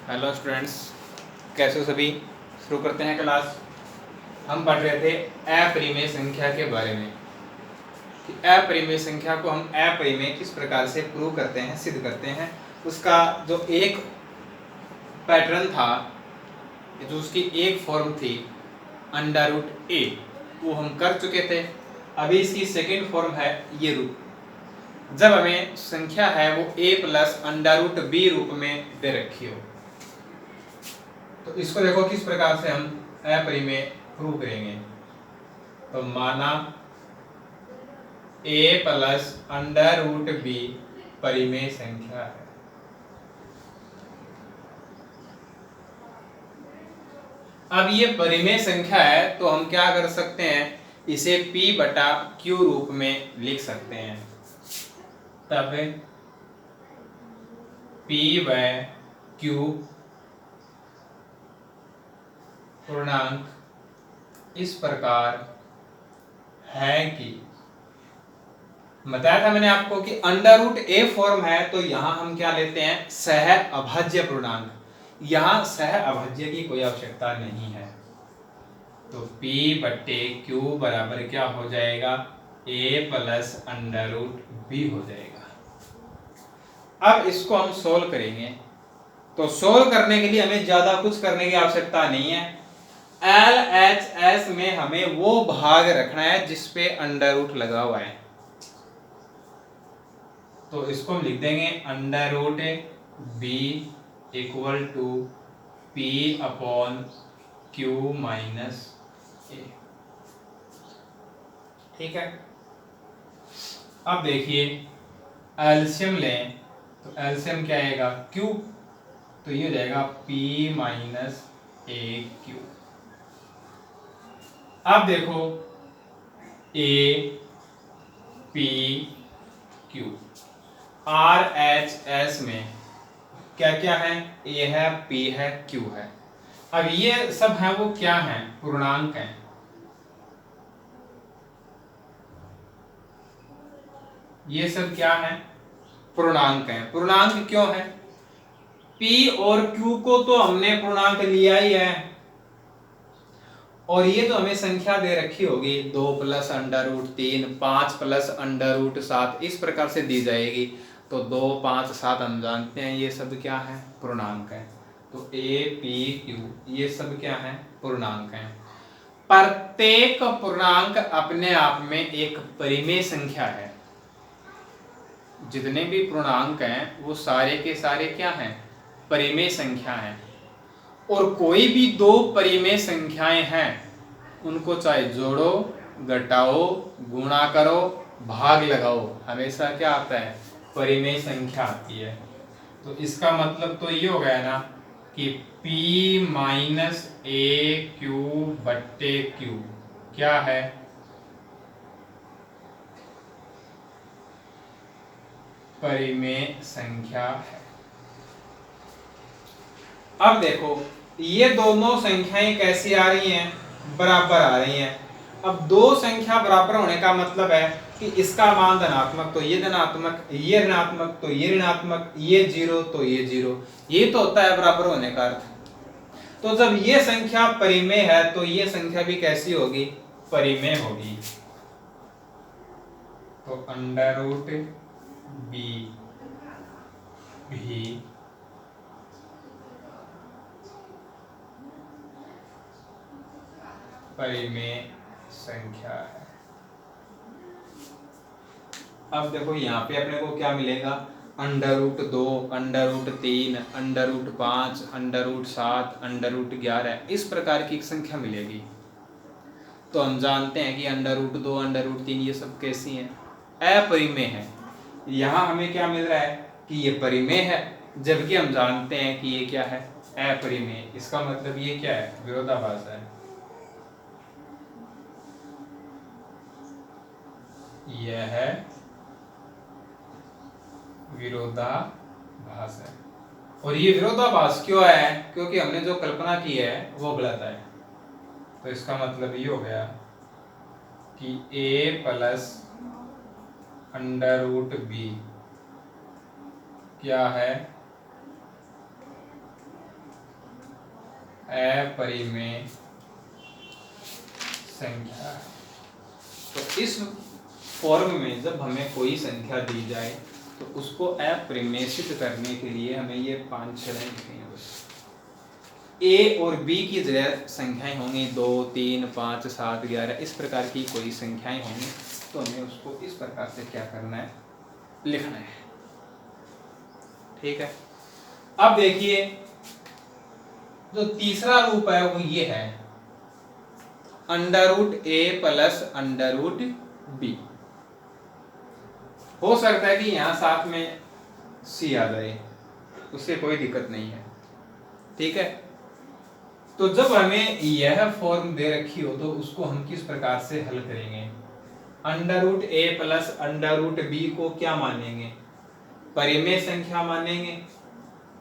Hello students, कैसे हो सभी। शुरू करते हैं क्लास। हम पढ़ रहे थे अपरिमेय संख्या के बारे में कि अपरिमेय संख्या को हम अपरिमेय किस प्रकार से प्रूव करते हैं, सिद्ध करते हैं। उसका जो एक पैटर्न था, जो उसकी एक फॉर्म थी अंडर रूट ए, वो हम कर चुके थे। अभी इसकी सेकेंड फॉर्म है ये रूप। जब हमें संख्या है वो a plus under root b रूप में दे रखी हो, तो इसको देखो किस प्रकार से हम अपरिमेय प्रूव करेंगे। तो माना a plus under root b परिमेय संख्या है। अब ये परिमेय संख्या है तो हम क्या कर सकते हैं, इसे p बटा q रूप में लिख सकते हैं। तब p व q पूर्णांक इस प्रकार है कि, बताया था मैंने आपको कि अंडर रूट ए फॉर्म है तो यहां हम क्या लेते हैं, सह अभाज्य पूर्णांक। यहां सह अभाज्य की कोई आवश्यकता नहीं है, तो p बटे q बराबर क्या हो जाएगा, a plus under root b हो जाएगा। अब इसको हम सोल्व करेंगे, तो सोल्व करने के लिए हमें ज्यादा कुछ करने की आवश्यकता नहीं है। LHS में हमें वो भाग रखना है जिसपे अंडर रूट लगा हुआ है, तो इसको हम लिख देंगे under root B equal to P upon Q minus A. ठीक है। अब देखिए एलसीएम लें तो एलसीएम क्या आएगा, क्यू, तो ये हो जाएगा p माइनस ए क्यू। अब देखो a p q R H S में क्या क्या है, a है, p है, q है। अब ये सब है वो क्या है, पूर्णांक है। ये सब क्या है, पूर्णांक है। पूर्णांक क्यों है, p और q को तो हमने पूर्णांक लिया ही है, और ये तो हमें संख्या दे रखी होगी 2 plus under root 3, 5 plus under root 7, इस प्रकार से दी जाएगी। तो 2, 5, 7 हम जानते हैं ये सब क्या है, पूर्णांक है। तो a p q ये सब क्या है, पूर्णांक है। प्रत्येक पूर्णांक अपने आप में एक परिमेय संख्या है। जितने भी पूर्णांक हैं वो सारे के सारे क्या हैं, परिमेय संख्या हैं। और कोई भी दो परिमेय संख्याएं हैं, उनको चाहे जोड़ो, घटाओ, गुणा करो, भाग लगाओ, हमेशा क्या आता है, परिमेय संख्या आती है। तो इसका मतलब तो ये हो गया ना कि p माइनस ए क्यू बट्टे क्यू क्या है, परिमेय संख्या है। अब देखो ये दोनों संख्याएं कैसी आ रही हैं, बराबर आ रही हैं। अब दो संख्या बराबर होने का मतलब है कि इसका मान धनात्मक तो ये धनात्मक, ये ऋणात्मक तो ये ऋणात्मक, ये जीरो तो ये जीरो, ये तो होता है बराबर होने का अर्थ। तो जब ये संख्या परिमेय है तो ये संख्या भी कैसी होगी, परिमेय होगी। तो अंडर रूट बी भी परिमेय संख्या है। अब देखो यहाँ पे अपने को क्या मिलेगा, under root 2, under root 3, under root 5, under root 7, under root 11, इस प्रकार की एक संख्या मिलेगी। तो हम जानते हैं कि अंडर रूट 2, अंडर रूट 3 ये सब कैसी हैं, अपरिमेय है। यहाँ हमें क्या मिल रहा है कि ये परिमेय है, जबकि हम जानते हैं कि ये क्या है, अपरिमेय। इसका मतलब ये क्या है, विरोधाभास है। यह है विरोधाभास है। और ये विरोधाभास क्यों है, क्योंकि हमने जो कल्पना की है वो गलत है। तो इसका मतलब ये हो गया कि a plus under root b क्या है, अपरिमेय संख्या। तो इस फॉर्म में जब हमें कोई संख्या दी जाए तो उसको अपरिमेय सिद्ध करने के लिए हमें ये 5-6 लाइन लिखनी है बस। ए और बी की जगह संख्याएं होंगी 2, 3, 5, 7, 11 इस प्रकार की कोई संख्याएं होंगी, तो हमें उसको इस प्रकार से क्या करना है, लिखना है। ठीक है। अब देखिए जो तीसरा रूप है वो ये है √a प्लस √b। हो सकता है कि यहां साथ में c आ जाए, उससे कोई दिक्कत नहीं है। ठीक है। तो जब हमें यह फॉर्म दे रखी हो तो उसको हम किस प्रकार से हल करेंगे। √a प्लस √b को क्या मानेंगे, परिमेय संख्या मानेंगे।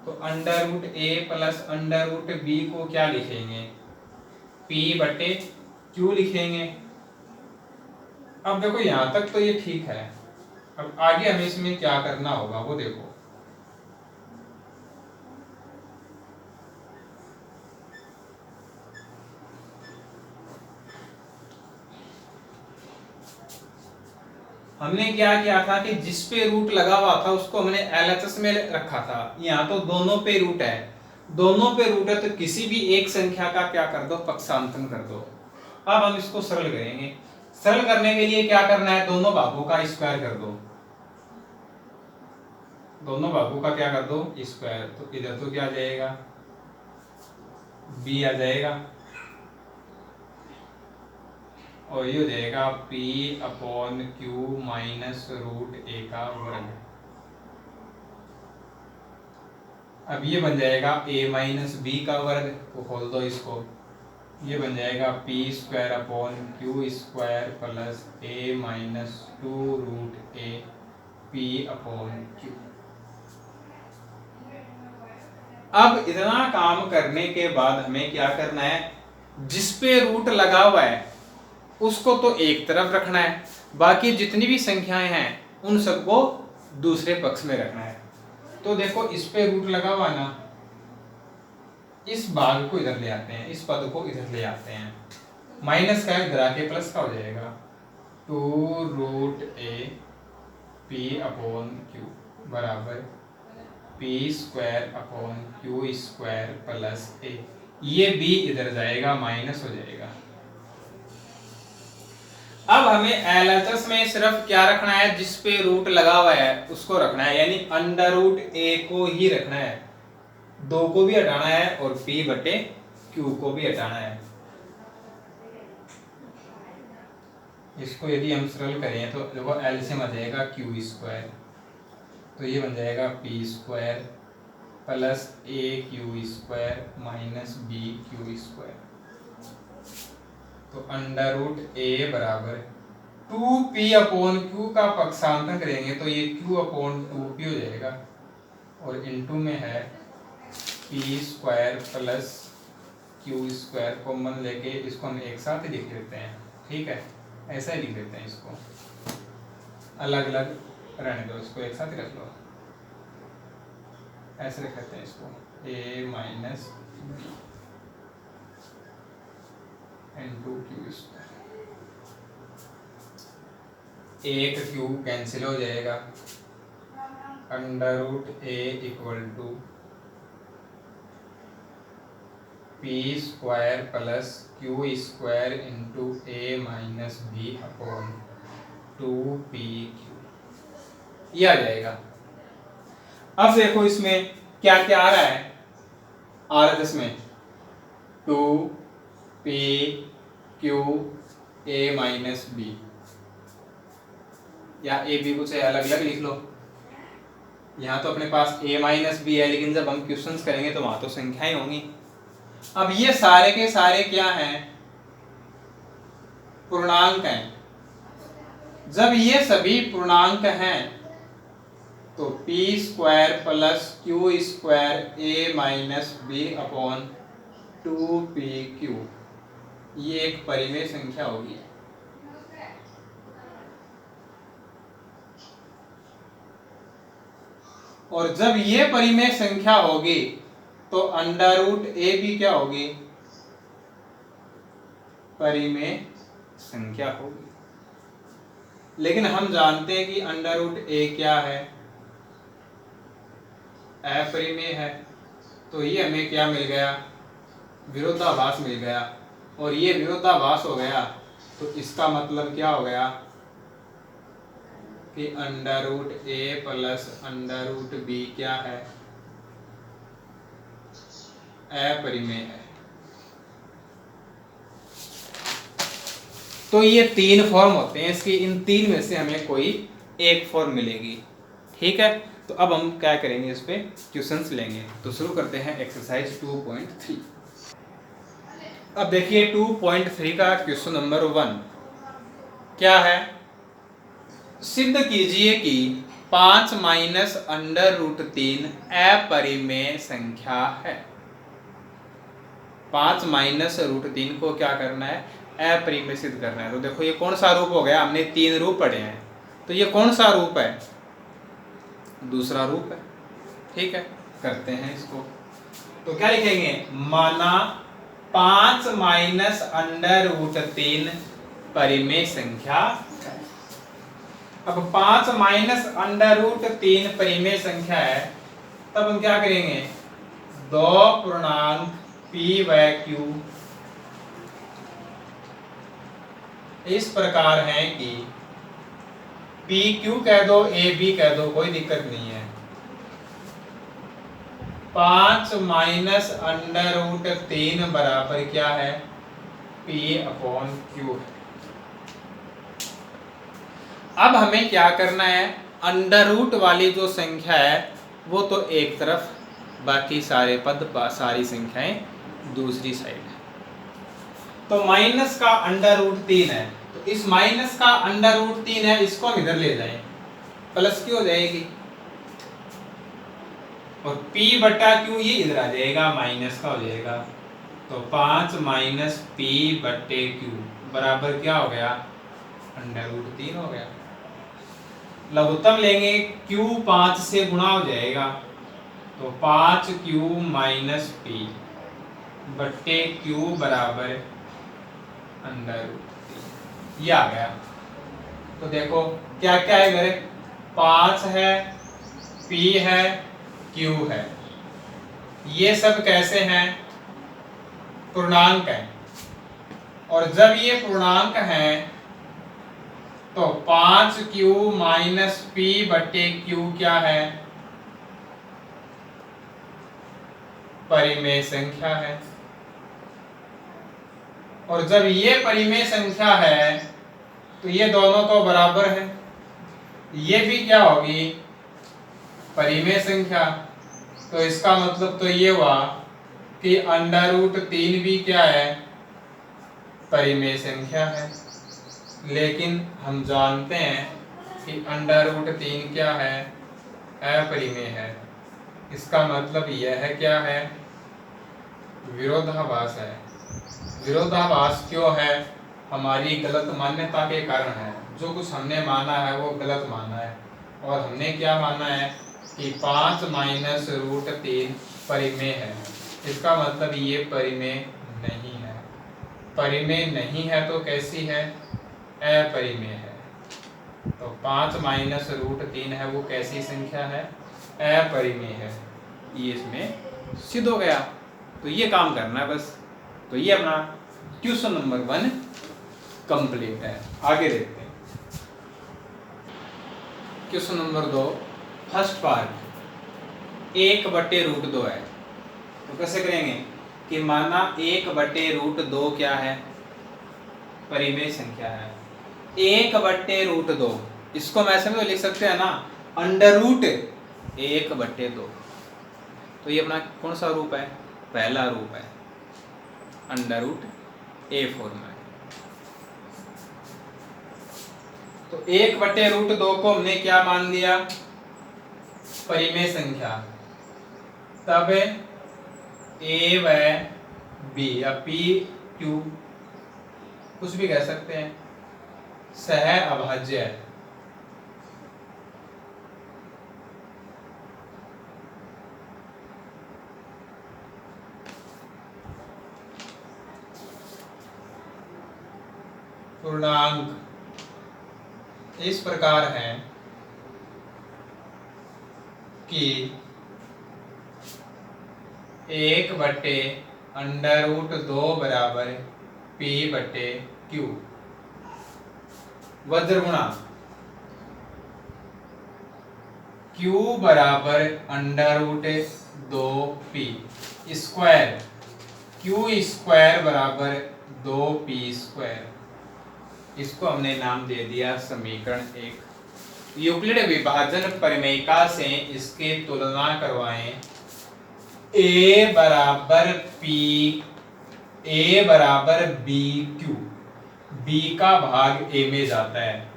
तो √a प्लस √b को क्या लिखेंगे, p/q लिखेंगे। अब देखो यहां तक तो ये ठीक है। अब आगे हमें इसमें क्या करना होगा वो देखो। हमने क्या किया था कि जिस पे रूट लगा हुआ था उसको हमने LHS में रखा था। यहाँ तो दोनों पे रूट है, दोनों पे रूट है तो किसी भी एक संख्या का क्या कर दो, पक्षांतन कर दो। अब हम इसको सरल करेंगे। सरल करने के लिए क्या करना है, दोनों भागों का स्क्वायर कर दो। दोनों भागों का क्या कर दो, स्क्वायर। तो इधर तो क्या आ जाएगा, b आ जाएगा और ये हो जाएगा p/q माइनस √a का वर्ग। अब ये बन जाएगा a माइनस b का वर्ग, को खोल दो इसको, ये बन जाएगा p²/q² plus a minus 2√a p/q। अब इतना काम करने के बाद हमें क्या करना है, जिस पे रूट लगा हुआ है उसको तो एक तरफ रखना है, बाकी जितनी भी संख्याएं हैं उन सबको दूसरे पक्ष में रखना है। तो देखो इस पे रूट लगा हुआ ना, इस भाग को इधर ले आते हैं, इस पद को इधर ले आते हैं। माइनस का इधर आके प्लस का हो जाएगा 2√a p/q बराबर p²/q² प्लस a। ये b इधर जाएगा, माइनस हो जाएगा। अब हमें LHS में सिर्फ क्या रखना है, जिस पे रूट लगा हुआ है उसको रखना है, यानी √a को ही रखना है, 2 को भी हटाना है और p/q को भी हटाना है। इसको यदि हम सरल करें तो देखो एलसीएम आ जाएगा q², तो ये बन जाएगा p² plus aq² minus bq²। तो √a बराबर 2p/q का पक्षांतर करेंगे तो ये q/2p हो जाएगा और इनटू में है p² प्लस q² कॉमन लेके इसको हम एक साथ ही लिख लेते हैं। ठीक है, ऐसा ही लिख लेते हैं, इसको अलग अलग रहने दो, इसको एक साथ ही रख लो, ऐसे लिख लेते हैं इसको a minus b into q²। एक q कैंसिल हो जाएगा, √a equal to p² plus q² into a minus b/2pq ये आ जाएगा। अब देखो इसमें क्या क्या आ रहा है, RHS में 2pq a माइनस b, या a b को चाहे अलग अलग लिख लो। यहाँ तो अपने पास a माइनस b है, लेकिन जब हम क्वेश्चंस करेंगे तो वहां तो संख्याएं होंगी। अब ये सारे के सारे क्या हैं, पूर्णांक हैं। जब ये सभी पूर्णांक हैं तो p² plus q² a minus b/2pq ये एक परिमेय संख्या होगी। और जब ये परिमेय संख्या होगी तो √a भी क्या होगी, परिमेय संख्या होगी। लेकिन हम जानते हैं कि अंडर रूट ए क्या है, अपरिमेय है। तो ये हमें क्या मिल गया, विरोधाभास मिल गया। और ये विरोधाभास हो गया तो इसका मतलब क्या हो गया कि अंडर रूट ए प्लस अंडर रूट बी क्या है, अपरिमेय है। तो ये तीन फॉर्म होते हैं इसकी, इन तीन में से हमें कोई एक फॉर्म मिलेगी। ठीक है, तो अब हम क्या करेंगे, इस पे क्वेश्चंस लेंगे। तो शुरू करते हैं एक्सरसाइज 2.3। अब देखिए 2.3 का क्वेश्चन नंबर 1 क्या है, सिद्ध कीजिए कि 5 माइनस अंडर रूट 3 अपरिमेय संख्या है। 5 माइनस रूट 3 को क्या करना है, अपरिमेय सिद्ध करना है। तो देखो ये कौन सा रूप हो गया, हमने 3 रूप पढ़े हैं, तो ये कौन सा रूप है, दूसरा रूप है। ठीक है, करते हैं इसको। तो क्या लिखेंगे, माना 5 माइनस अंडर रूट 3 परिमेय संख्या है। अब 5 माइनस अंडर रूट 3 परिमेय संख्या है, तब हम क्या करेंगे, दो पूर्णांक p व q इस प्रकार है कि p q कह दो, a b कह दो, कोई दिक्कत नहीं है। 5 माइनस अंडर रूट 3 बराबर क्या है, p अपॉन q है। अब हमें क्या करना है, अंडर रूट वाली जो संख्या है वो तो एक तरफ, बाकी सारे पद, सारी संख्याएं दूसरी साइड है। तो माइनस का अंडर रूट 3 है, तो इस माइनस का अंडर रूट 3 है, इसको हम इधर ले जाएं, प्लस की हो जाएगी, और p बटा q ये इधर आ जाएगा, माइनस का हो जाएगा। तो 5 माइनस p बटे q बराबर क्या हो गया, अंडर रूट 3 हो गया। लघुत्तम लेंगे, q 5 से गुणा हो जाएगा, तो 5q माइनस p बट्टे q बराबर अंडर रूट 3, ये आ गया। तो देखो क्या क्या है मेरे, 5 है, p है, q है, ये सब कैसे हैं, पूर्णांक है। और जब ये पूर्णांक हैं तो 5q माइनस p बटे q क्या है, परिमेय संख्या है। और जब ये परिमेय संख्या है तो ये दोनों तो बराबर है, ये भी क्या होगी, परिमेय संख्या। तो इसका मतलब तो ये हुआ कि अंडर रूट 3 भी क्या है, परिमेय संख्या है। लेकिन हम जानते हैं कि अंडर रूट 3 क्या है, अपरिमेय है। इसका मतलब यह है क्या है, विरोधाभास है। विरोधाभास क्यों है, हमारी गलत मान्यता के कारण है। जो कुछ हमने माना है वो गलत माना है, और हमने क्या माना है कि 5 माइनस रूट 3 परिमेय है। इसका मतलब ये परिमेय नहीं है। परिमेय नहीं है तो कैसी है, अपरिमेय है। तो 5 माइनस रूट 3 है वो कैसी संख्या है, अपरिमेय है। ये इसमें सिद्ध हो गया। तो ये काम करना है बस। तो ये अपना क्वेश्चन नंबर 1 कंप्लीट है। आगे देखते हैं क्वेश्चन नंबर 2, फर्स्ट पार्ट 1/√2 है। तो कैसे करेंगे कि माना 1/√2 क्या है, परिमेय संख्या है। 1/√2 इसको हम ऐसे में तो लिख सकते हैं ना, अंडर रूट 1/2। तो ये अपना कौन सा रूप है, पहला रूप है, अंडर रूट ए फॉर्म है। तो 1/√2 को हमने क्या मान लिया, परिमेय संख्या। तब ए व बी या पी क्यू कुछ भी कह सकते हैं, सह अभाज्य है। पूर्णांक इस प्रकार है कि 1/√2 बराबर P/Q। वज्र गुणांक Q बराबर √2P स्क्वायर, Q स्क्वायर बराबर 2P स्क्वायर। इसको हमने नाम दे दिया समीकरण 1। यूक्लिड विभाजन परिमेयिका से इसकी तुलना करवाएं। A बराबर BQ, B का भाग A में जाता है,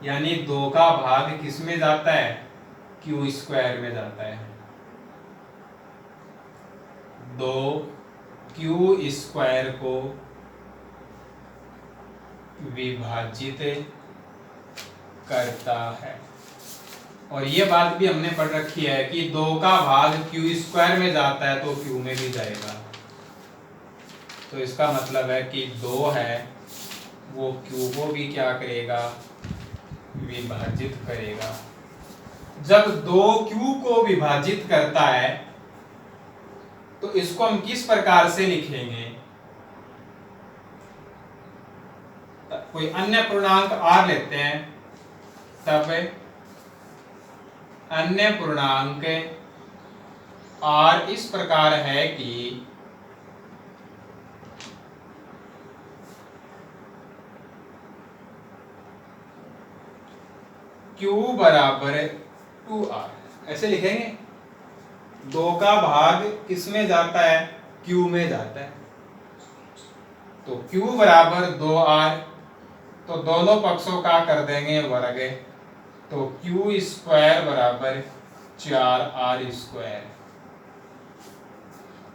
यानी 2 का भाग किस में जाता है? Q स्क्वायर में जाता है। 2Q स्क्वायर को विभाजित करता है। और ये बात भी हमने पढ़ रखी है कि 2 का भाग Q स्क्वायर में जाता है तो Q में भी जाएगा। तो इसका मतलब है कि 2 है वो Q को भी क्या करेगा? विभाजित करेगा। जब 2Q को विभाजित करता है तो इसको हम किस प्रकार से लिखेंगे? कोई अन्य पूर्णांक R लेते हैं, तब अन्य पूर्णांक R इस प्रकार है कि Q बराबर 2R, ऐसे लिखेंगे। 2 का भाग किस में जाता है? Q में जाता है। तो Q बराबर 2R, तो दोनों पक्षों का कर देंगे वर्ग, तो Q स्क्वायर बराबर 4R स्क्वायर।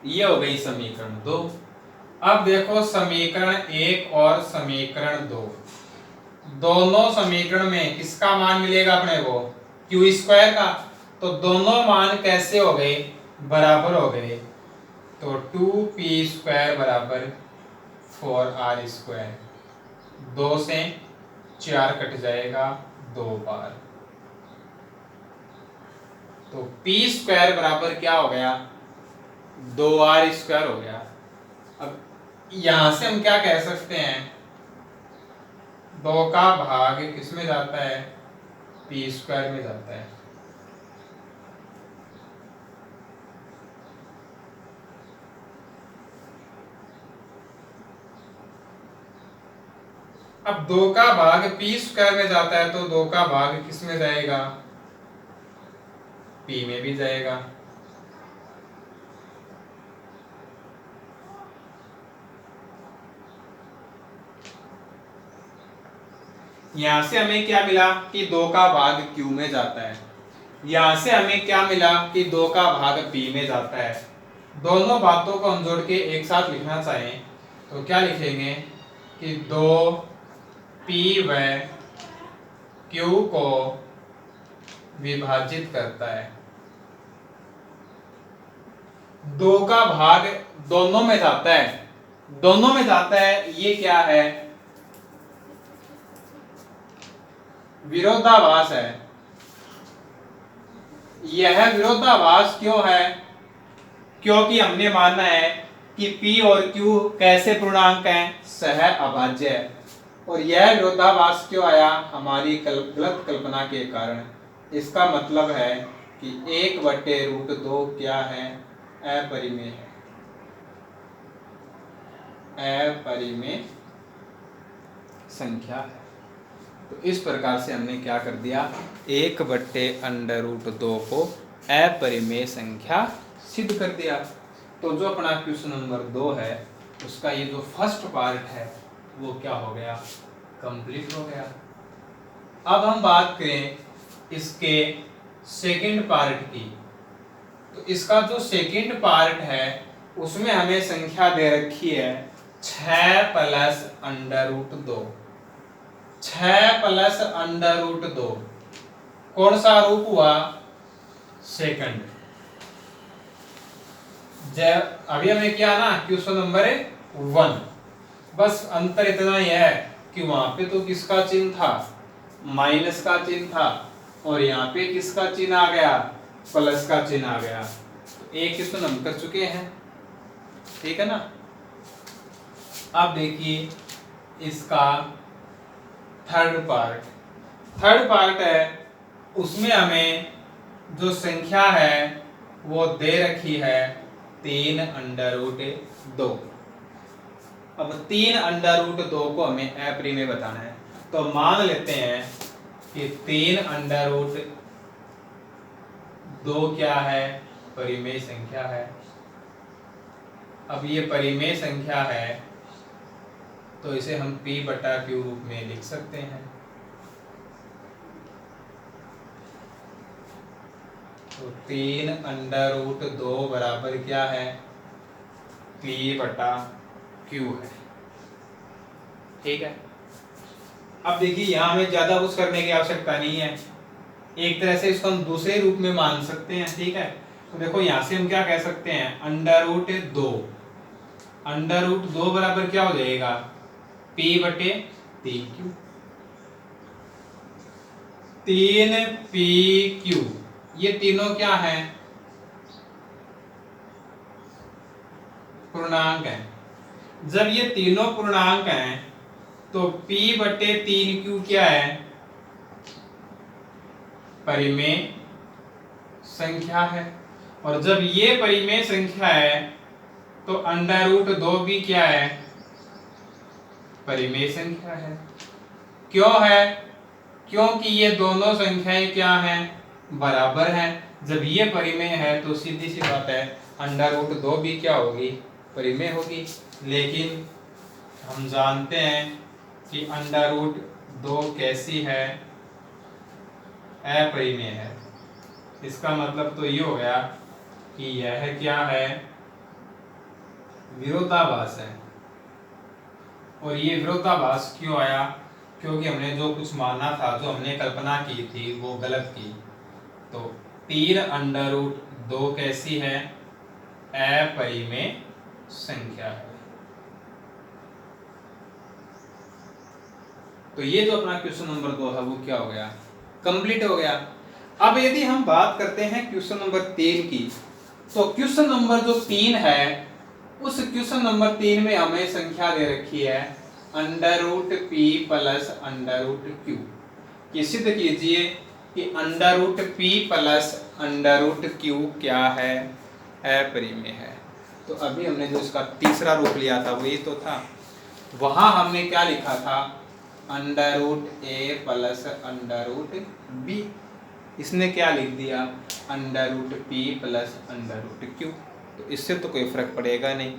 ये हो गई समीकरण 2। अब देखो समीकरण 1 और समीकरण 2, दोनों समीकरण में किसका मान मिलेगा अपने को? Q स्क्वायर का। तो दोनों मान कैसे हो गए? बराबर हो गए। तो 2P स्क्वायर बराबर 4R स्क्वायर। 2 से 4 कट जाएगा 2 बार, तो P स्क्वायर बराबर क्या हो गया? 2R स्क्वायर हो गया। अब यहां से हम क्या कह सकते हैं? 2 का भाग किस में जाता है? P स्क्वायर में जाता है। अब 2 का भाग P स्क्वायर में जाता है तो 2 का भाग किस में जाएगा? P में भी जाएगा। यहां से हमें क्या मिला कि 2 का भाग Q में जाता है। यहां से हमें क्या मिला कि 2 का भाग P में जाता है। दोनों बातों को हम जोड़ के एक साथ लिखना चाहें तो क्या लिखेंगे कि 2P व Q को विभाजित करता है। 2 का भाग दोनों में जाता है, दोनों में जाता है। ये क्या है? विरोधाभास है। यह विरोधाभास क्यों है? क्योंकि हमने माना है कि P और Q कैसे पूर्णांक हैं? सह अभाज्य है। और यह विरोधाभास क्यों आया? हमारी गलत कल्पना के कारण। इसका मतलब है कि 1/√2 क्या है? अपरिमेय है, अपरिमेय संख्या है। तो इस प्रकार से हमने क्या कर दिया? 1/√2 को अपरिमेय संख्या सिद्ध कर दिया। तो जो अपना क्वेश्चन नंबर 2 है उसका ये जो फर्स्ट पार्ट है वो क्या हो गया? कंप्लीट हो गया। अब हम बात करें इसके सेकंड पार्ट की। तो इसका जो सेकंड पार्ट है उसमें हमें संख्या दे रखी है 6 + √2। 6 + √2 कौन सा रूप हुआ? सेकंड। अभी हमें क्या ना क्वेश्चन नंबर 1, बस अंतर इतना ही है कि वहां पे तो किसका चिन्ह था, माइनस का चिन्ह था, और यहाँ पे किसका चिन्ह आ गया, प्लस का चिन्ह आ गया। तो एक क्वेश्चन हम कर चुके हैं, ठीक है ना। अब देखिए इसका थर्ड पार्ट है, उसमें हमें जो संख्या है वो दे रखी है 3√2। अब 3√2 को हमें अपरिमेय बताना है, तो मान लेते हैं कि 3√2 क्या है, परिमेय संख्या है। अब ये परिमेय संख्या है तो इसे हम p/q रूप में लिख सकते हैं। तो 3√2 बराबर क्या है, p/q है, ठीक है। अब देखिए यहाँ हमें ज्यादा कुछ करने की आवश्यकता नहीं है, एक तरह से इसको हम दूसरे रूप में मान सकते हैं, ठीक है। तो देखो यहाँ से हम क्या कह सकते हैं, √2 बराबर क्या हो जाएगा, p/3q, 3pq, ये तीनों क्या हैं, पूर्णांक हैं। जब ये तीनों पूर्णांक हैं तो p/3q क्या है, परिमेय संख्या है, और जब ये परिमेय संख्या है तो √2 भी क्या है, परिमेय संख्या है। क्यों है, क्योंकि ये दोनों संख्याएं क्या हैं, बराबर हैं। जब ये परिमेय है तो सीधी सी बात है √2 भी क्या होगी, परिमेय होगी। लेकिन हम जानते हैं कि √2 कैसी है, अपरिमेय है। इसका मतलब तो ये हो गया कि यह क्या है, विरोधाभास है। और ये विरोधाभास क्यों आया, क्योंकि हमने जो कुछ माना था, जो हमने कल्पना की थी वो गलत की। तो 3√2 कैसी है, अपरिमेय संख्या है। तो ये जो अपना क्वेश्चन नंबर 2 है वो क्या हो गया, कंप्लीट हो गया। अब यदि हम बात करते हैं क्वेश्चन नंबर 3 की, तो क्वेश्चन नंबर जो 3 है उस क्वेश्चन नंबर 3 में हमें संख्या दे रखी है √p प्लस √q। ये सिद्ध कीजिए कि √p प्लस √q क्या है, अपरिमेय है। तो अभी हमने जो इसका तीसरा रूप लिया था वो ये तो था, वहां हमने क्या लिखा था, √a प्लस √b। इसने क्या लिख दिया, √p प्लस √q। तो इससे तो कोई फर्क पड़ेगा नहीं,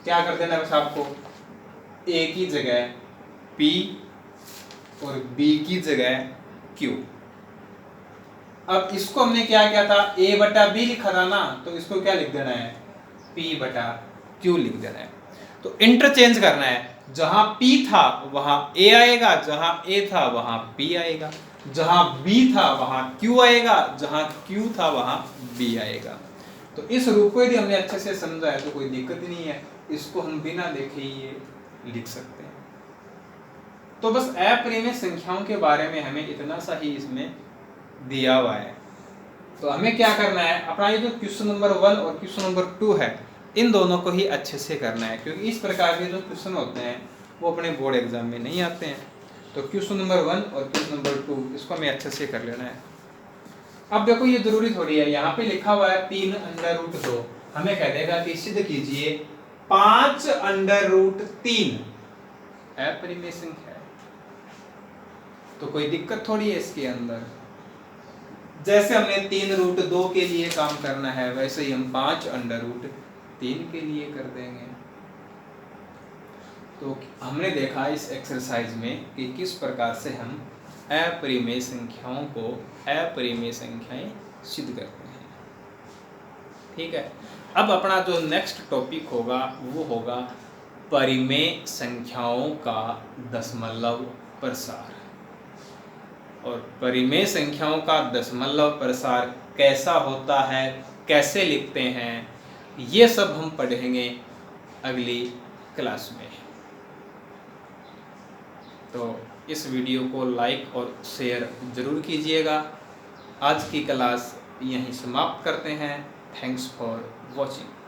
क्या कर देना बस आपको, a की जगह p और b की जगह q। अब इसको हमने क्या किया था, a/b लिखा था ना, तो इसको क्या लिख देना है, p/q लिख देना है। तो इंटरचेंज करना है, जहां p था वहां a आएगा, जहां a था वहां p आएगा, जहां b था वहां q आएगा, जहां q था वहां b आएगा। तो इस रूप को यदि हमने अच्छे से समझा है तो कोई दिक्कत नहीं है, इसको हम बिना देखे ही ये लिख सकते हैं। तो बस अपरिमेय संख्याओं के बारे में हमें इतना सा ही इसमें दिया हुआ है। तो हमें क्या करना है, अपना ये जो क्वेश्चन नंबर 1 और क्वेश्चन नंबर 2 है, इन दोनों को ही अच्छे से करना है, क्योंकि इस प्रकार के जो क्वेश्चन होते हैं वो अपने बोर्ड एग्जाम में नहीं आते हैं। तो क्वेश्चन नंबर 1 और क्वेश्चन नंबर 2 इसको हमें अच्छे से कर लेना है। अब देखो ये जरूरी थोड़ी है, यहाँ पे लिखा हुआ है 3√2, हमें कह देगा कि सिद्ध कीजिए 5√3 अपरिमेय संख्या है। तो कोई दिक्कत थोड़ी है इसके अंदर। जैसे हमने 3√2 के लिए काम करना है वैसे ही हम 5√3 के लिए कर देंगे। तो हमने देखा इस एक्सरसाइज में कि किस प्रकार से हम अपरिमेय संख्याओं को अपरिमेय संख्याएं सिद्ध करते हैं, ठीक है। अब अपना जो नेक्स्ट टॉपिक होगा वो होगा परिमेय संख्याओं का दशमलव प्रसार। और परिमेय संख्याओं का दशमलव प्रसार कैसा होता है, कैसे लिखते हैं, ये सब हम पढ़ेंगे अगली क्लास में। तो इस वीडियो को लाइक और शेयर ज़रूर कीजिएगा। आज की क्लास यहीं समाप्त करते हैं। Thanks for watching.